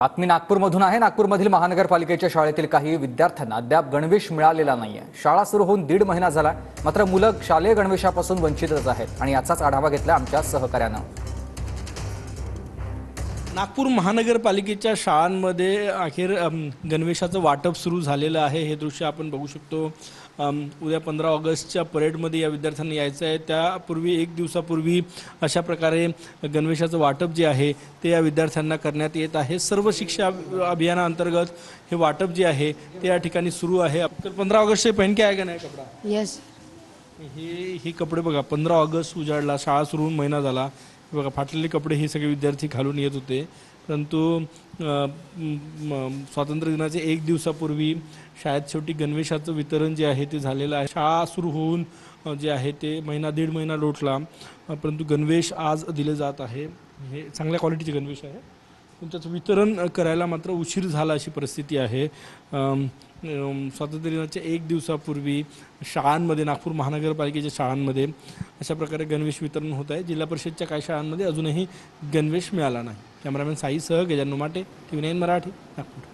बातमी नागपूरमधून आहे। नागपूरमधील महानगरपालिकेच्या शाळेतील काही विद्यार्थ्यांना अद्याप गणवेश मिळालेला नाहीये। शाळा सुरू होऊन 1.5 महिना झाला, मात्र मुलं शालेय गणवेशापासून वंचितच आहेत आणि याचाच आढावा घेतला आमच्या सहकार्यानं। नागपूर महानगरपालिकेच्या शाळांमध्ये अखेर गणवेशाचं वाटप सुरू झालेलं आहे। हे दृश्य आपण बघू शकतो। उद्या 15 ऑगस्टच्या परेडमध्ये या विद्यार्थ्यांना यायचं आहे। त्यापूर्वी एक दिवसापूर्वी अशा प्रकारे गणवेशाचं वाटप जे आहे ते या विद्यार्थ्यांना करण्यात येत आहे। सर्व शिक्षा अभियानाअंतर्गत हे वाटप जे आहे ते या ठिकाणी सुरू आहे। तर 15 ऑगस्ट से पहन के आएगा नया कपड़ा? यस। हे कपडे बघा, 15 ऑगस्ट उजाडला, शाळा सुरू होऊन महिना झाला। बघा, फाटलेले कपडे हे सगळे विद्यार्थी घालून येत होते, परंतु स्वातंत्र्य दिनाचे एक दिवसापूर्वी शाळेत शेवटी गणवेशाचं वितरण जे आहे ते झालेलं आहे। शाळा सुरू होऊन जे आहे ते 1.5 महिना लोटला, परंतु गणवेश आज दिले जात आहे। हे चांगल्या क्वालिटीचे गणवेश आहे, पण त्याचं वितरण करायला मात्र उशीर झाला अशी परिस्थिती आहे। स्वातंत्र्य दिनाच्या एक दिवसापूर्वी शाळांमध्ये, नागपूर महानगरपालिकेच्या शाळांमध्ये अशा प्रकारे गणवेश वितरण होत आहे। जिल्हा परिषदच्या काही शाळांमध्ये अजूनही गणवेश मिळाला नाही। कॅमेरामॅन साईसह गजानन माटे, TV9 मराठी, नागपूर।